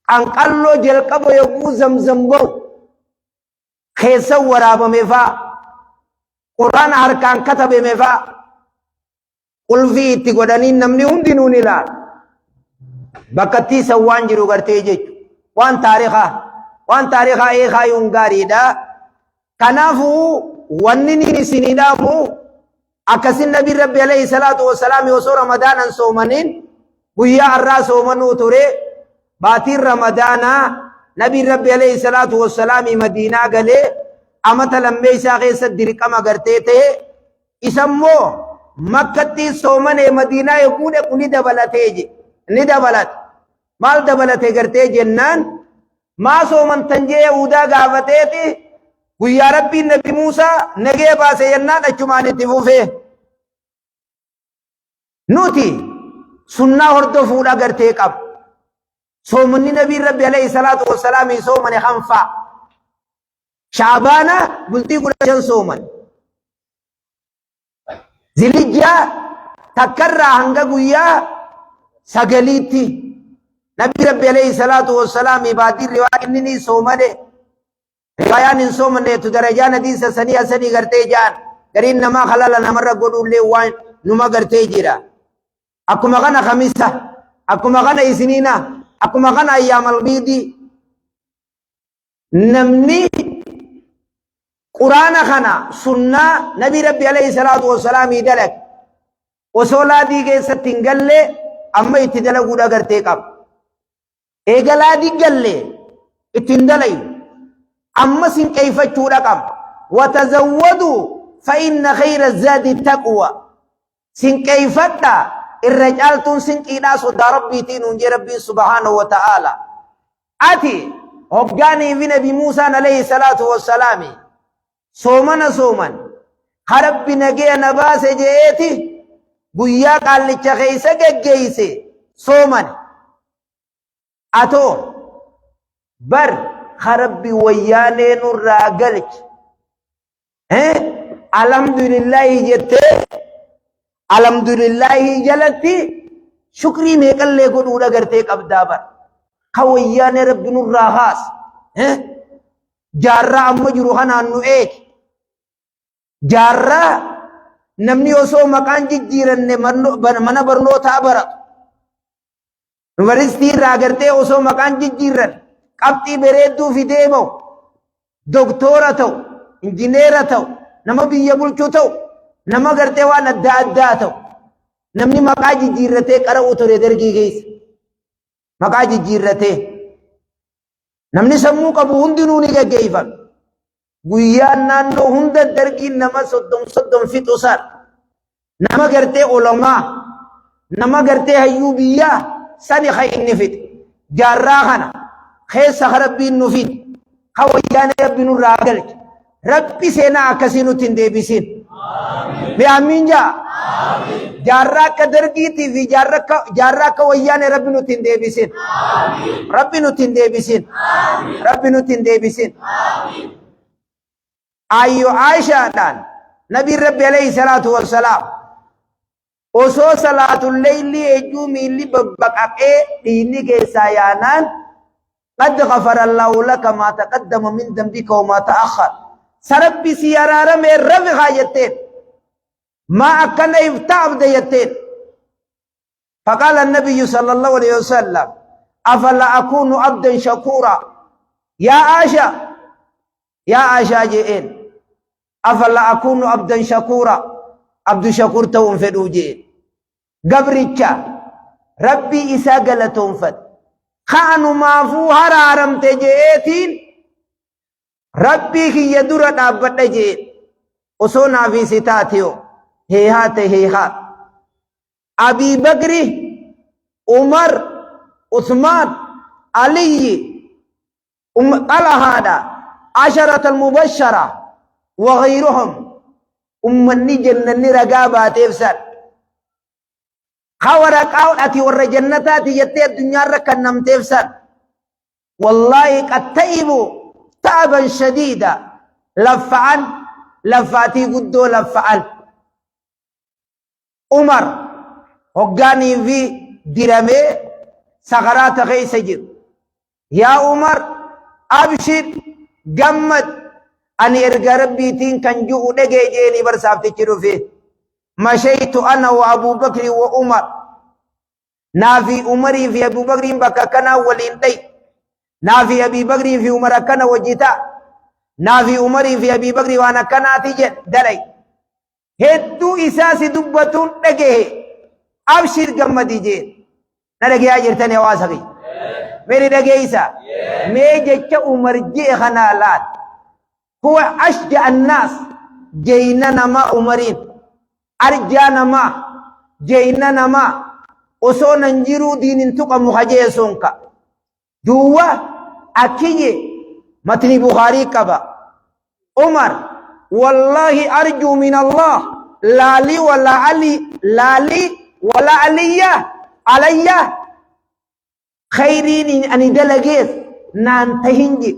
B: qanqalloo jalqaba yogguu zamzam ba'u keessa waraabame faa quraan harkaan katabame faa qulfii itti godhanii namni hundinuu ni ilaala bakkattii san waan jiru gartee jechu waan taarikaa eekaayuun gaariidha kanaafuu wanni ni isinii dhaamu akkasin nabi rabbi alayhi salaatu wassalaam osoo ramadaanan soomaniin guyyaa har'aa soomanuu ture baatiin ramadaanaa nabi rabbi alayhi salaatu wassalaam madiinaa galee amata lammee isaa keessa dirqama gartee ta'e isammoo makkatti soomane madiinaa yogguu dhaqu ni dabalatee ni dabalate maal dabalate gartee jennaan maa soomantan jee yahudaa gaafateeti guyyaa rabbiin nabi Muusaa nagee baase jennaan achumaan itti fufee nuti sunnaa hordofuudha gartee qaba soomanni nabiin rabbi alayhi salaatu wassalaam soomane hanfaa Shaabaana bultii 15 sooman Zilhijjaa takkarraa hanga guyyaa sagaliitti nabi rabbi alayhi salaatu wassalaam baatii riwaa inni ni soomane riwaayaan hin soomanneetu darajaan hadiisa sanii asanii gartee jaan gariin namaa halala namarra godhullee waan numa gartee jira akkuma kana kamisa akkuma kana isiniina akkuma kana ayyaamal biidi namni quraana kana sunnaa nabi rabbi alayhi salaatu wassalaam dalag osoo laadii keessatti hin galle amma itti dalaguudha gartee qaba eega laadii galle ittiin dalayu amma sinqeeffachuudha qaba watazawwadu fa inna khayra zaadi taqwa sinqeeffadha irra caaltuun sinqiidhaa sodaa rabbiitiin hunjee rabbiin subhaanahu wa ta'aala ati hoggaanii fi nabi Muusaan alayhi salaatu wassalaami sooman harabbi nagee na baase jeeti guyyaa qaallicha keessa geggeeyse sooman atoo بر خربي وياني نور راقلك الحمد لله جتة الحمد لله جلتي شكري ميكل ليكو نورا کرتے کب دابر خوياني رب نور راغاس جارا أما جروحان عنو ايك جارا نمني osoo maqaan jijjiiranne mana barnootaa baratu yuunivarsiitii irraa gartee osoo maqaan jijjiiran qabxii bareedduu fidee bahu doktora ta'u injineera ta'u nama biyya bulchuu ta'u nama gartee waan adda addaa ta'u namni maqaa jijjiirratee qara'u ture dargii keessa maqaa jijjiirratee namni sammuu qabu hundinuu ni gaggeeffame guyyaan naannoo hunda dargiin nama soddom fixu san nama gartee ulamaa nama gartee hayyuu biyyaa sani inni fixe jaarraa kana keessa rabbiin nu fide wayyaanee rabbi nurraa galche rabbi seenaa akkasii nutti hin deebisin mi amiin jaa jaarraa akka dargiitii fi jaarraa akka wayyaanee rabbi nutti hin deebisin rabbi nutti hin deebisin rabbi nutti hin deebisin ayyo Aishaadhaan nabi rabbi alayhi salatu wassalaam osoo salaatul layli ejuu miilli babbaqaqee dhiinni keessaa yaanaan qad ghafara Allahu laka maa taqaddama min dambika wa maa ta'akhkhar sarabbi si araarame rafi jetteen maa akkana iftaabda jetteen فقال النبي صلى الله عليه وسلم أفلا أكون عبدا شكورا يا عائشة جئين أفلا أكون عبدا شكورا عبد شكور توم فدوجين قبرك ربي إساقل توم خانوا ما فو هرارم تجئتين ربي كي يدور دابت جئت أصونا في ستاتيو هيهات أبي بكر عمر عثمان علي قال هذا عشرة المبشرة وغيرهم أمني جنني رقابات إفسر خورك أتي ورجنتات يتي الدنيا ركنم تفسر والله قد تئبوا تعبا شديدا لفاتي قدو لفعن عمر هقاني في درمي سغرات غي سجر يا عمر أبشر قمت أني إرقى ربي تين كان جوء دقي جيني برساب تجرو فيه مشيت أنا وأبو بكر وعمر نافي عمري في أبو بكر بكا كنا وليندي نافي أبي بكر في عمر كنا وجيتا نافي عمري في أبي بكر وانا كنا تجد دلي هدو إساسي دبتون دقيه أبشر قمتي جين نلقي أجرتني واسقي मेरे रगेसा मैं जच्चा उमर जे खनालात हुआ अश्जा अन्नास जैना नमा उमरीन अर्जा नमा जैना नमा उसो नंजिरू दीन तुका मुखजे सोंका दुआ अकीये मतनी बुखारी कबा उमर वल्लाहि अर्जू मिन अल्लाह लाली वला अलिया अलैया خيرين أني دلقيس نان تهنجي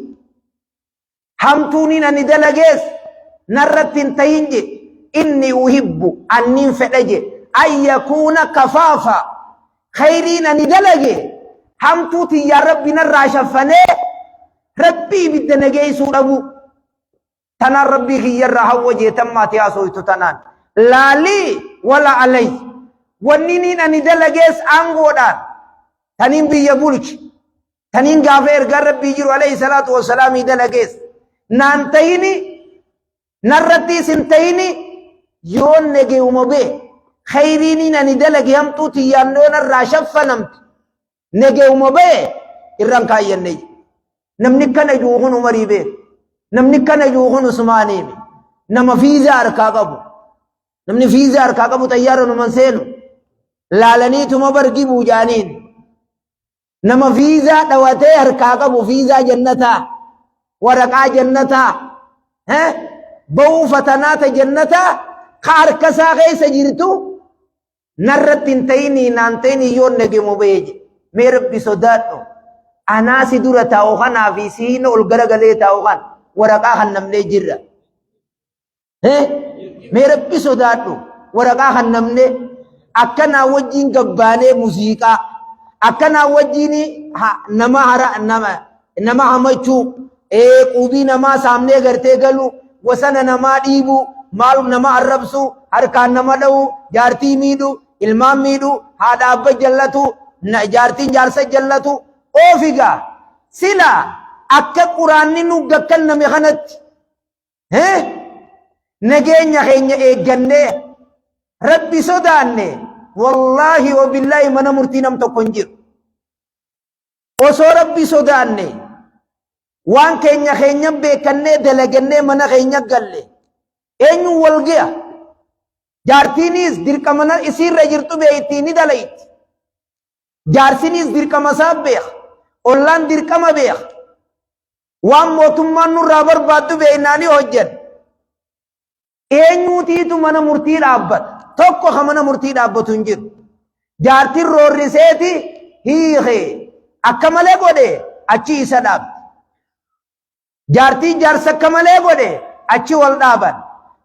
B: همتونين أني دلقيس نرتين تهنجي إني أحب أن ننفعجي أن يكون كفافا خيرين أني دلقي همتوتي يا ربي نراشفني ربي بدنجي سوربو تنا ربي هي الرهوجي تمات يا سويت تنان لا لي ولا علي ونينين أني دلقيس أنغودان تنين بيبولك تنين غافير غرب بيجرو عليه الصلاة والسلام دلقيس نانتيني نرتي سنتيني يون نجي ومبي خيريني ناني دلقي هم توتي يانون الراشف فنمت نجي ومبي إران كاين نجي نمني كان يجوهن عمري بي نمني كان يجوهن عثماني بي نما فيزا أركاقبو نمني فيزا أركاقبو تيارو نمان سينو لالني تما برقي بوجانين نما فيزا دواتي هركاقبو فيزا جنتا ورقا جنتا بو فتنات جنتا خاركسا غيس جرتو نرت انتيني نانتيني يون نجي مبيج ميرب بصداتو Anaa si dura taa'u kanaa fi siin ol garagalee taa'u kan waraqaa kan namnee jirra. Mee rabbi sodaadhu waraqaa kan namnee akkanaa wajjiin gabbaanee muuziqaa akkanaa wajjiin nama hamachuu qubii namaa saamnee gartee galu wasana namaa dhiibu maalum nama arrabsu harkaan nama dha'u jaartii miidhu ilmaan miidhu haadha abba jallatu jaartiin jaarsa jallatu oofigaa sila akka quraanni nu gakkanname kanatti nageenya keenya eeggannee rabbi sodaanne wallaahi wabillaahi mana murtii nam tokko hin jiru. Osoo rabbi sodaanne waan keenya beekannee dalagannee mana keenya galle eenyu wal ga'a. Jaartiinis dirqama isiirra jirtu beeyti ni dalayti. Jaarsinis dirqama isaa beeka. Ollaan dirqama beeka. Waan mootummaan nurraa barbaaddu beeknaanii hojjenna. Eenyuutiitu mana murtii dhaabbata. Tokko ka mana murtii dhaabbatu hin jiru. Jaartiin roorriseeti hiikee akka malee godhe achi isa dhaabde. Jaartiin jaarsa akka malee godhe achi wal dhaaban.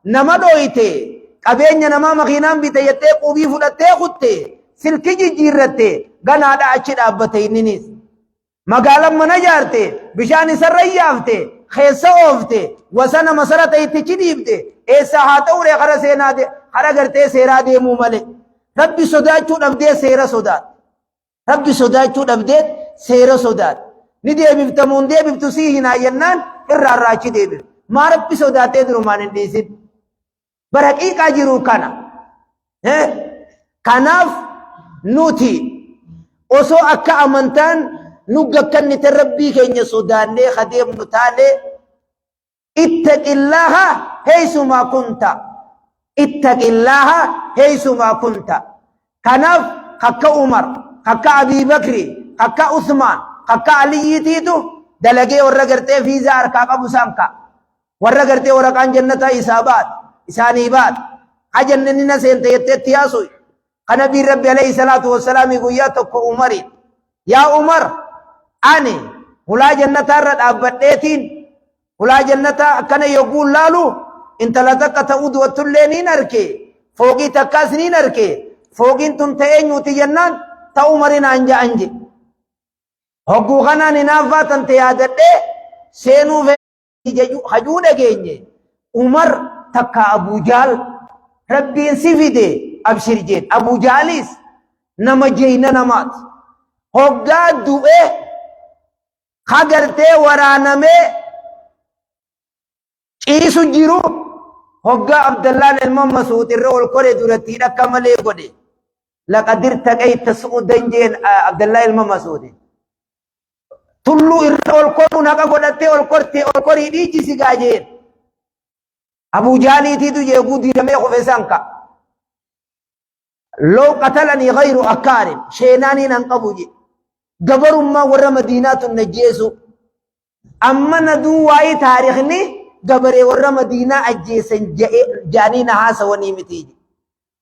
B: Nama dhooyite qabeenya namaa makiinaan bite jettee qubii fudhattee kutte silki jijjiirratte ganaadha achi dhaabbate inninis. Magaalaan mana jaarte bishaan isarra yaafte keessa oofte wasana masarata ittichi dhiibde eessa haa ta'ure kara seenaa kara gartee seeraa deemuu malee. Rabbi sodaachuu dhabdee seera sodaat. Rabbi sodaachuu dhabdee seera sodaat. Ni deebiftamuun deebiftu sii hin hayyannaan irraa irraachi deebif. Maa rabbi sodaatee durumaan hin dhiisin. Baraqiiqaa jiru kana. Kanaaf nuti osoo akka amantaan nu gakkannite rabbii keenya sodaannee kadeemnu taane ittaqillaha heeysumaa kunta. Ittaqillaha heeysumaa kunta. Kanaaf akka Umar, akka Abii Bakri, akka Usmaan, akka Aliyyiitiitu dalagee warra gartee fiizaa harkaa qabu sanka. Warra gartee waraqaan jannataa isaa baat, isaanii baat. Ha jannanni na seente jetteetti yaasuy. Kana bii Rabbi alayhi salaatu wassalaami guyyaa tokko Umariin. Yaa Umar, ani hulaa jannataa irra dhaabbadheetiin hulaa jannataa akkana yogguun laalu intala takka ta'uu du'attullee niin arke fooqii takkaas niin arke fooqiin tun ta'ee nyuuti jennaan ta'u Umariin anja anje hogguu kanaan hinaaffaa tante yaadadhee seenuu hajuu dhageenye Umar takka Abujaal rabbiin si fide abshir jeen Abujaalis nama jeeyna namaat hoggaa du'e hagartee waraanamee ciisu jiru hoggaa Abdallaan ilma Masuud irra ol kore duratti dhakka malee godhe laqad irtaqayta su'udan jeen Abdallaa ilma Masuud tulluu irra ol koruun haqa godhattee ol kortee ol korii dhiichisi gaajeen Abu Jaaliitiitu jeeguu diidamee qofe sanka loo qatalanii ghayru akkaarin sheenaaniin han qabu je gabarummaa warra Madiinaatu najjeesu amma naduu waa'ee taarikhni gabaree warra Madiinaa ajjeesan jaanii na haasawanii miti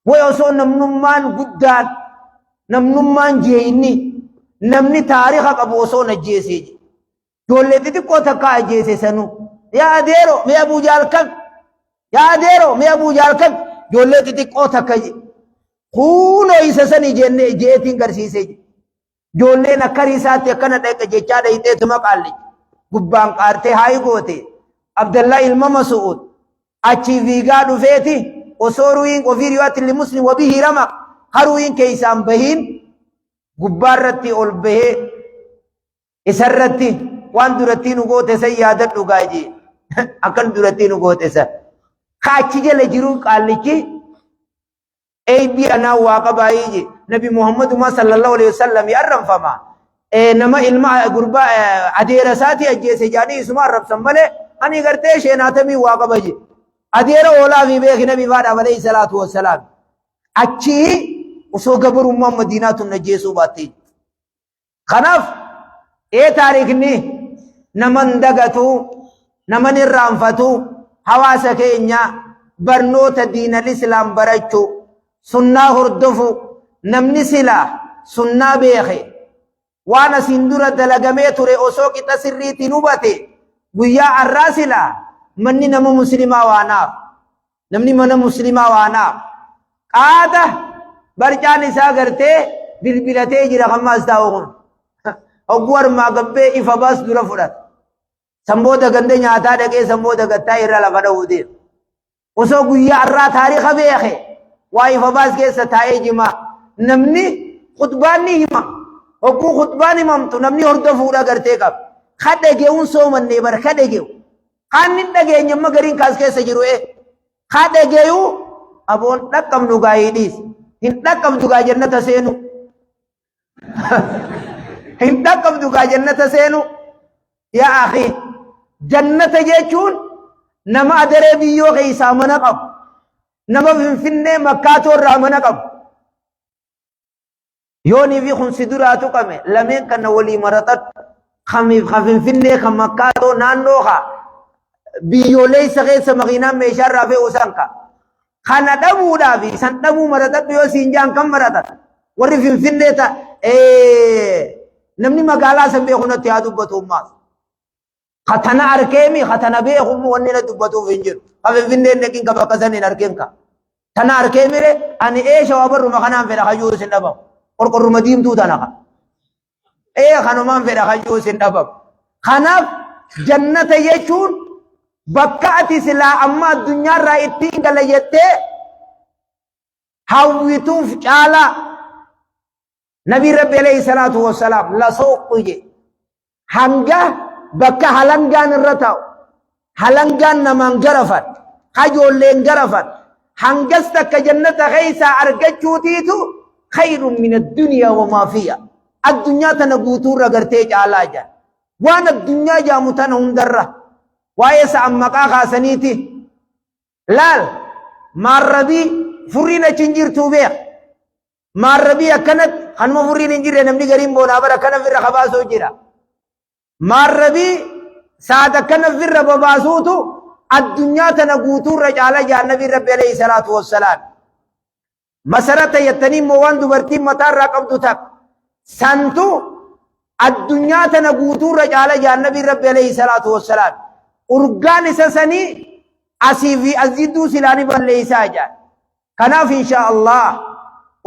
B: way osoo namnummaan guddaan namnummaan jeeyni namni taarikha qabu osoo najjeesee ijoollee xixiqqoo takka ajjeese sanu yaa adeero mee Abuu Jaal kan yaa adeero mee Abuu Jaal kan ijoollee xixiqqoo takka kuunoo isa sani jenne jeetiin garsiisee ijoolleen akka risaatti akkana dhaqa jechaa dhayiteetuma qaalli gubbaan qaartee haayi goote Abdallaa ilma Masuud achi viigaa dhufeeti osoo ruuyin ofii riwaatti li muslim wabihi ramaq haruuyin keeysaan bahiin gubbaarratti ol bahee isarratti waan duratti nu goote san yaadadhu gaajee akkan duratti nu goote san kaachi jala jiru qaallichi eebii anaa waaqa baay'ee Nabi Muhammad sallallahu alaihi wasallam yarranfama nama ilma gurba adeera saati ajjeese jaanii isuma arrabsan malee ani gartee sheenaatamii waaqa baje adeera oolaa fi beeki Nabi faadha alayhi salaatu wassalaam achi osoo gabarummaa Madiinaatu najjeesuu baatte kanaaf taarikhni naman dagatu naman irraanfatu hawaasa keenya barnoota diinal islaam barachuu sunnaa hordofu namni sila sunnaa beeke وانا سندورة دلقمي تري أسوك تسريتي نوبتي ويا الراسلة مني نمو مسلمة وانا نمني من مسلمة وانا قادة برجاني ساقرتي بالبلتي جرى خماس تاوغن أقوار ما قبه إفباس دورا فرات سمبودا گندے ناتا دکے سمبودا گتا ایرا لفڑا ودیر اسو گویا ارہ تاریخ بیخے وائی فباس کے ستائے جمع نمنی خطبانی ہمم حکو خطبانی ہمم تو نمنی اردو فورا کرتے کب خدے گے ان سو من نیبر خدے گے خانن دگے نمم گرین کاس کے سجروے خدے گے ابون لکم نگائی دیس ہن لکم دگا جنت سینو ہن لکم دگا جنت سینو یا آخی جنت جیچون نما ادرے بیو غیسا منقب نما فنفنے مکاتو را منقب یونی فی خون صدراتو کمیں لمن کن ولی مرتد خفنفنے خم مکاتو نانو خا بیو لیس غیس مغینا میشار رافے اسان کا خانا دمو دافی سن دمو مرتد بیو سینجان کم مرتد وری فنفنے تا نمنی مقالا سن بے خونت یادو بطو ماس خطنا أركيمي خطنا بيهم وننا دبتو فينجر هذا فينجر لكن كبا كسرني أركيم كا ثنا أركيمي ره أني إيش وابر مخانام في رخيو سندبا اور كور مديم تو دانا إيه خانومان في رخيو سندبا خناف جنة يشون بكاتي سلا أما الدنيا رايتين كلا يتة هاويتون في شالا نبي ربي عليه الصلاة والسلام لا سوق يجي هنجا bakka halangaan irra taa'u halangaan namaan garafan hajoolleen garafan hangas takka jannata keeysaa argachuutiitu khayrun min addunyaa wamaa fiha addunyaa tana guutuurra gartee caalaa jaan waan addunyaa jaamu tana hundarra waa'ee sa'an maqaa kaasaniiti laal maarrabii furriin achi hin jirtuu beek maarrabii akkanat kanuma furriin hin jirre namni gariin boonaa bara akkana firra kabaasoo jira ماربي ساعة كان في الرب باسوتو الدنيا تنقوتو رجال جاء النبي ربي عليه الصلاة والسلام مسرة يتني موان دبرتي مطار رقبتو تك سنتو الدنيا تنقوتو رجال جاء النبي ربي عليه الصلاة والسلام أرقان سسني أسيفي أزيدو سلاني بان ليسا جاء كناف إن شاء الله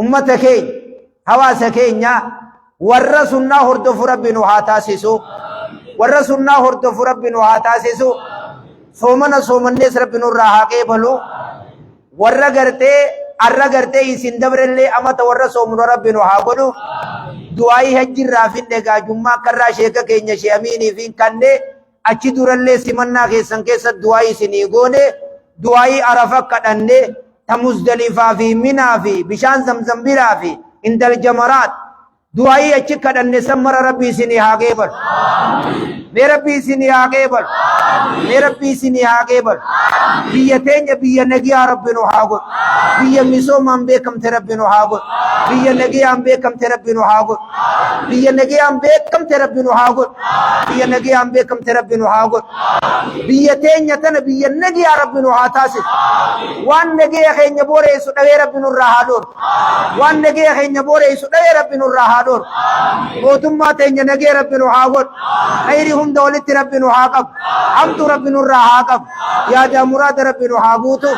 B: أمتكين حواسكين ورسلنا هردف ربي نوحاتا سيسو ورسلنا هردف ربي نوحاتا سيسو سومن نيس ربي نوراها قبلو ورغرتي سندبر اللي أمت ورسومن ربي نوحا قلو دعائي حجر رافين نگا جمعة کرا شیکا کینیا شیامینی فین کننے اچھی دور اللي سمنا خیسن کیسا دعائي سنیگونے دعائي عرفا کٹننے تمزدلفا في منا في بشان زمزم برا في عند الجمرات دعائي اچھی کھڑنے سمر ربی سنی آگے بڑھ میرا ربی سنی آگے بڑھ میرا ربی سنی آگے بڑھ بیتیں بیا نگیا رب نو حاگو بیا مسو من بیکم تے رب نو حاگو بیا نگیا بیکم تے رب نو حاگو بیا نگیا بیکم تے رب نو حاگو بیا نگیا بیکم تے رب نو حاگو بیتیں تن بیا نگیا رب نو ہاتاس وان نگیا خین بورے سو دوے رب نو راہادور وان نگیا خین بورے سو دوے رب نو راہادور موتما تے نگیا رب نو حاگو خیرهم دولت رب نو حاقب حمد رب نو راہاقب یا جا مراد رب نو حاگوتو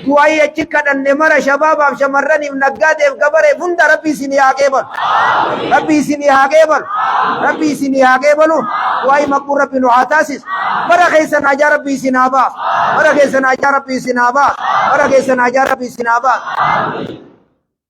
B: دعائی اچھی کھڑنے مرا شباب آپ شمرنی نگا دیو گبرے فند ربی سنی آگے بل ربی سنی آگے بل ربی سنی آگے بلو دعائی مقبول رب نو حاتاسس برا خیسن آجا ربی سنابا برا خیسن آجا ربی سنابا برا خیسن آجا ربی سنابا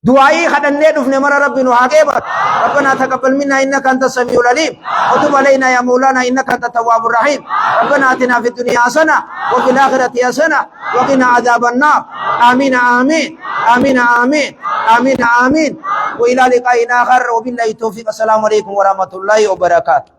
B: دعائي خدنه دفن مر ربنا عاقبة ربنا تقبل منا إنك أنت السميع العليم وتب علينا يا مولانا إنك أنت التواب الرحيم ربنا آتنا في الدنيا حسنة وفي الآخرة حسنة وقنا عذاب النار آمين آمين آمين آمين آمين آمين وإلى لقاء آخر وبالله التوفيق السلام عليكم ورحمة الله وبركاته